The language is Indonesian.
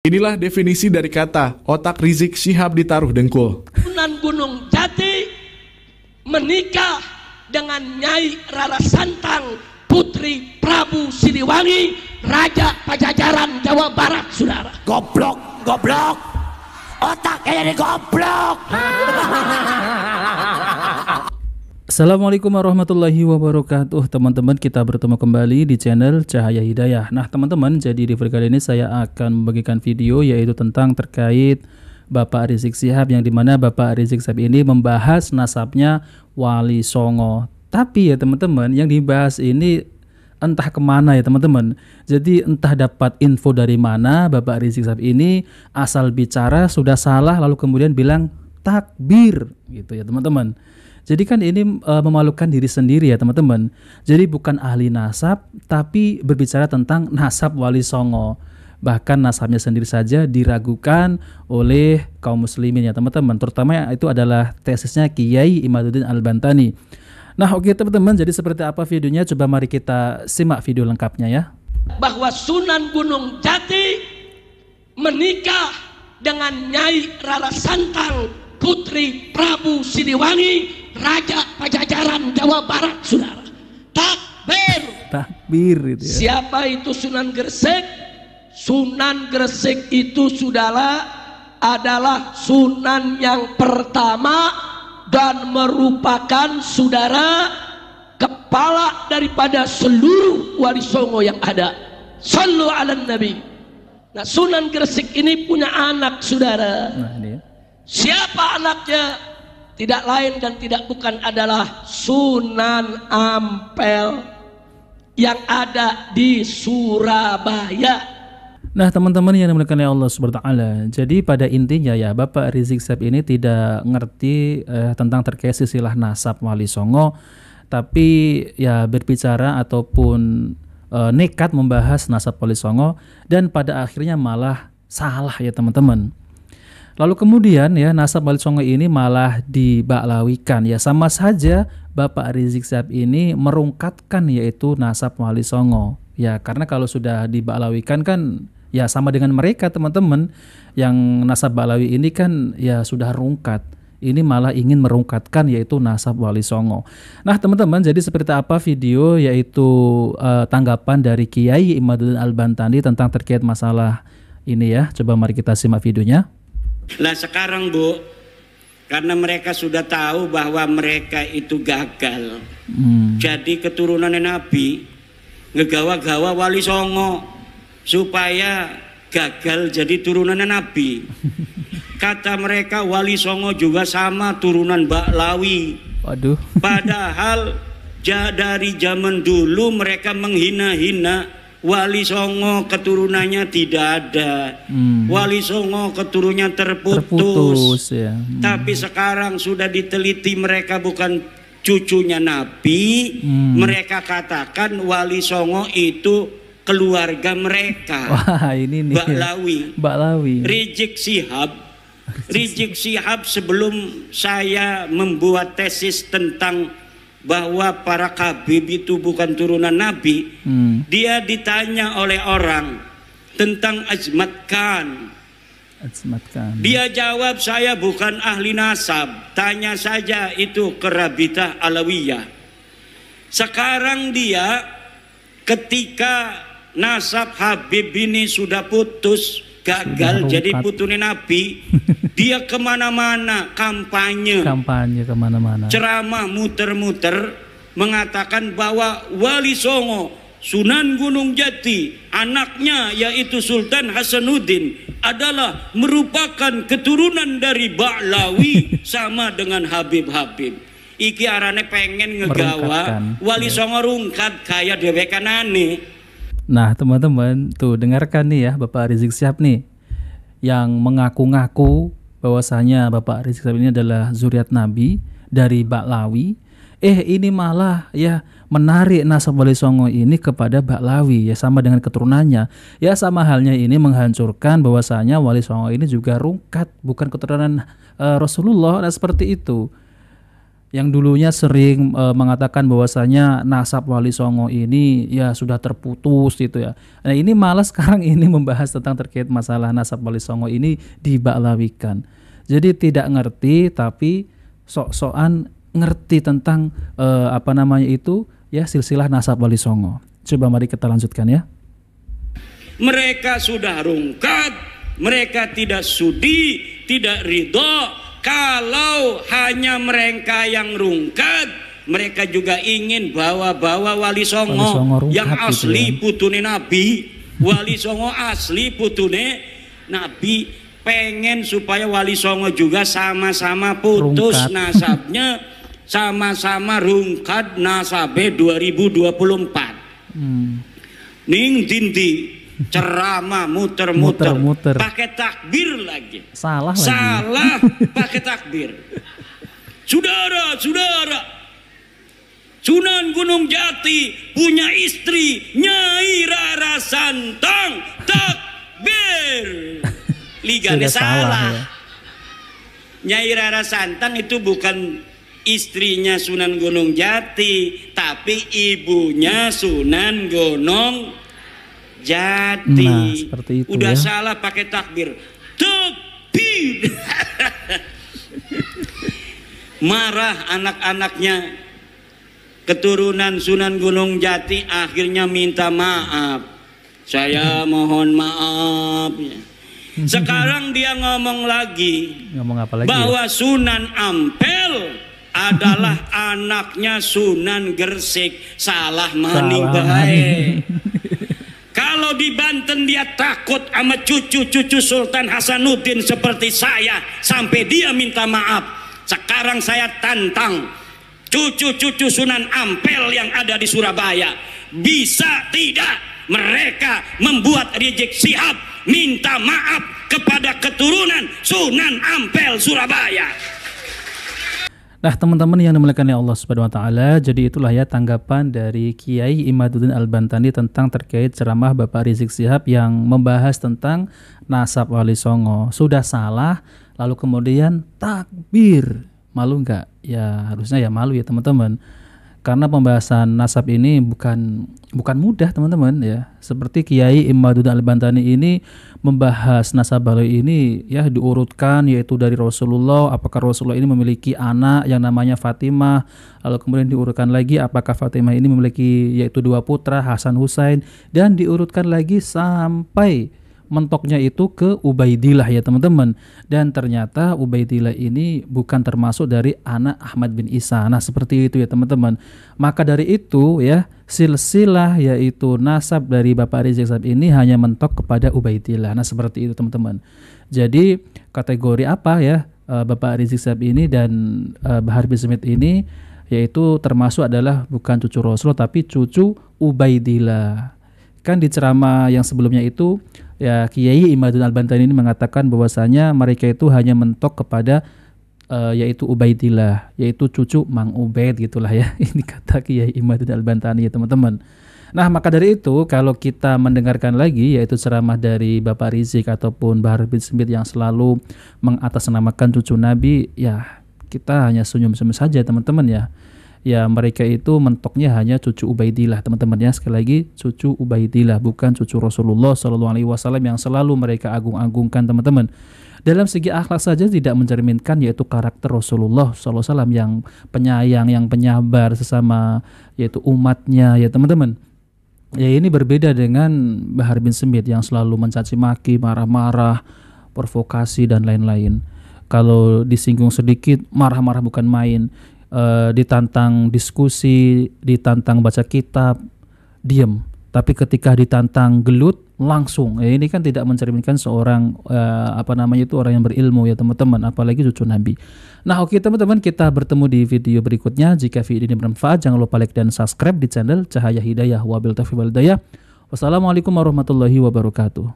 Inilah definisi dari kata otak Rizik Syihab ditaruh dengkul. Sunan Gunung Jati menikah dengan Nyai Rara Santang, putri Prabu Siliwangi, Raja Pajajaran Jawa Barat, saudara. Goblok, goblok, otaknya jadi goblok. Assalamualaikum warahmatullahi wabarakatuh. Teman-teman, kita bertemu kembali di channel Cahaya Hidayah. Nah teman-teman, jadi di video kali ini saya akan membagikan video yaitu tentang terkait Bapak Rizik Syihab, yang dimana Bapak Rizik Syihab ini membahas nasabnya Wali Songo. Tapi ya teman-teman, yang dibahas ini entah kemana ya teman-teman. Jadi entah dapat info dari mana Bapak Rizik Syihab ini asal bicara sudah salah lalu kemudian bilang takbir gitu ya teman-teman. Jadi kan ini memalukan diri sendiri ya teman-teman. Jadi bukan ahli nasab tapi berbicara tentang nasab Wali Songo. Bahkan nasabnya sendiri saja diragukan oleh kaum muslimin ya teman-teman. Terutama itu adalah tesisnya Kiai Imaduddin Al-Bantani. Nah oke teman-teman, jadi seperti apa videonya? Coba mari kita simak video lengkapnya ya. Bahwa Sunan Gunung Jati menikah dengan Nyai Rara Santang, putri Prabu Siliwangi, Raja Pajajaran Jawa Barat, saudara. Takbir. Takbir itu ya. Siapa itu Sunan Gresik? Sunan Gresik itu adalah Sunan yang pertama dan merupakan saudara kepala daripada seluruh Wali Songo yang ada. Sallu ala Nabi. Nah Sunan Gresik ini punya anak, saudara. Nah ini ya. Siapa anaknya? Tidak lain dan tidak bukan adalah Sunan Ampel yang ada di Surabaya. Nah teman-teman yang dimuliakan oleh Allah Subhanahu wa taala. Jadi pada intinya ya Bapak Rizik Syihab ini tidak ngerti tentang terkait silsilah nasab Wali Songo, tapi ya berbicara ataupun nekat membahas nasab Wali Songo dan pada akhirnya malah salah ya teman-teman. Lalu kemudian ya nasab Wali Songo ini malah dibaklawikan ya, sama saja Bapak Rizik Syihab ini merungkatkan yaitu nasab Wali Songo ya, karena kalau sudah dibaklawikan kan ya sama dengan mereka teman-teman yang nasab baklawi ini kan ya sudah rungkat, ini malah ingin merungkatkan yaitu nasab Wali Songo. Nah teman-teman, jadi seperti apa video yaitu tanggapan dari Kiai Imaduddin Al-Bantani tentang terkait masalah ini ya, coba mari kita simak videonya. Lah sekarang Bu, karena mereka sudah tahu bahwa mereka itu gagal, jadi keturunan Nabi ngegawa-gawa Wali Songo supaya gagal jadi turunan Nabi. Kata mereka Wali Songo juga sama turunan Baklawi. Waduh. Padahal dari zaman dulu mereka menghina-hina Wali Songo, keturunannya tidak ada. Wali Songo keturunannya terputus ya. Tapi sekarang sudah diteliti mereka bukan cucunya Nabi. Mereka katakan Wali Songo itu keluarga mereka. Wah, ini nih Baklawi. Rizik Syihab sebelum saya membuat tesis tentang bahwa para Khabib itu bukan turunan Nabi, dia ditanya oleh orang tentang Azmat Khan. Dia jawab, saya bukan ahli nasab, tanya saja itu ke Rabitah Alawiyah. Sekarang dia ketika nasab Habib ini sudah putus, gagal jadi putune Nabi, dia kemana-mana kampanye kemana-mana, ceramah muter-muter mengatakan bahwa Wali Songo Sunan Gunung Jati anaknya yaitu Sultan Hasanuddin adalah merupakan keturunan dari Baklawi sama dengan Habib-Habib. Iki arane pengen ngegawa Wali Songo rungkat kayak dewekanane. Nah teman-teman tuh dengarkan nih ya Bapak Rizik Syihab nih yang mengaku-ngaku bahwasanya Bapak Rizik Syihab ini adalah zuriat Nabi dari Baklawi. Ini malah ya menarik nasab Wali Songo ini kepada Baklawi ya, sama dengan keturunannya. Ya sama halnya ini menghancurkan bahwasanya Wali Songo ini juga rungkat, bukan keturunan Rasulullah. Nah seperti itu. yang dulunya sering mengatakan bahwasanya nasab Wali Songo ini ya sudah terputus gitu ya. Nah ini malah sekarang ini membahas tentang terkait masalah nasab Wali Songo ini dibaklawikan. Jadi tidak ngerti tapi sok-sokan ngerti tentang apa namanya itu ya silsilah nasab Wali Songo. Coba mari kita lanjutkan ya. Mereka sudah rungkat, mereka tidak sudi, tidak ridho. Kalau hanya mereka yang rungkat, mereka juga ingin bawa-bawa Wali Songo yang asli putune Nabi. Wali Songo asli putune Nabi. Pengen supaya Wali Songo juga sama-sama putus rungkat nasabnya, sama-sama rungkat nasabe 2024. Ning dindi ceramah muter-muter pakai takbir lagi. Salah pakai takbir. Saudara, Sunan Gunung Jati punya istri Nyai Rara Santang, takbir. Ligane salah ya. Nyai Rara Santang itu bukan istrinya Sunan Gunung Jati, tapi ibunya Sunan Gunung Jati. Nah, seperti itu udah ya. Salah pakai takbir. Takbir. Marah anak-anaknya keturunan Sunan Gunung Jati, akhirnya minta maaf. Saya mohon maaf. Sekarang dia ngomong lagi. Ngomong apa lagi? Bahwa Sunan Ampel adalah anaknya Sunan Gresik. Salah maning bae. Kalau di Banten dia takut sama cucu-cucu Sultan Hasanuddin seperti saya sampai dia minta maaf. Sekarang saya tantang cucu-cucu Sunan Ampel yang ada di Surabaya, bisa tidak mereka membuat Rizik Syihab minta maaf kepada keturunan Sunan Ampel Surabaya. Nah teman-teman yang dimuliakan oleh Allah Subhanahu Wa Taala, jadi itulah ya tanggapan dari Kiai Imaduddin Al-Bantani tentang terkait ceramah Bapak Rizik Syihab yang membahas tentang nasab Wali Songo. Sudah salah, lalu kemudian takbir. Malu nggak? Ya harusnya ya malu ya teman-teman. Karena pembahasan nasab ini bukan mudah teman-teman ya. Seperti Kiai Imaduddin Al-Bantani ini membahas nasab beliau ini ya diurutkan yaitu dari Rasulullah, apakah Rasulullah ini memiliki anak yang namanya Fatimah, lalu kemudian diurutkan lagi apakah Fatimah ini memiliki yaitu 2 putra Hasan Husain, dan diurutkan lagi sampai mentoknya itu ke Ubaidillah ya teman-teman. Dan ternyata Ubaidillah ini bukan termasuk dari anak Ahmad bin Isa. Nah seperti itu ya teman-teman. Maka dari itu ya silsilah yaitu nasab dari Bapak Rizik Syihab ini hanya mentok kepada Ubaidillah. Nah seperti itu teman-teman. Jadi kategori apa ya Bapak Rizik Syihab ini dan Bahar bin Smith ini yaitu termasuk adalah bukan cucu Rasulullah tapi cucu Ubaidillah. Kan di ceramah yang sebelumnya itu ya Kiai Imaduddin Al-Bantani ini mengatakan bahwasanya mereka itu hanya mentok kepada yaitu Ubaidillah, yaitu cucu Mang Ubaid gitulah ya. Ini kata Kiai Imaduddin Al-Bantani ya teman-teman. Nah maka dari itu kalau kita mendengarkan lagi yaitu ceramah dari Bapak Rizik ataupun Bahar bin Smith yang selalu mengatasnamakan cucu Nabi, ya kita hanya senyum-senyum saja teman-teman ya. Ya mereka itu mentoknya hanya cucu Ubaidillah teman-teman ya, sekali lagi cucu Ubaidillah bukan cucu Rasulullah SAW yang selalu mereka agung-agungkan teman-teman. Dalam segi akhlak saja tidak mencerminkan yaitu karakter Rasulullah SAW yang penyayang, yang penyabar sesama yaitu umatnya ya teman-teman. Ya ini berbeda dengan Bahar bin Smith yang selalu mencaci maki, marah-marah, provokasi dan lain-lain. Kalau disinggung sedikit marah-marah bukan main. Ditantang diskusi, ditantang baca kitab, diem. Tapi ketika ditantang gelut, langsung. Ini kan tidak mencerminkan seorang orang yang berilmu ya teman-teman, apalagi cucu Nabi. Nah oke teman-teman, kita bertemu di video berikutnya. Jika video ini bermanfaat, jangan lupa like dan subscribe di channel Cahaya Hidayah. Wabillahi taufiq wal hidayah. Wassalamualaikum warahmatullahi wabarakatuh.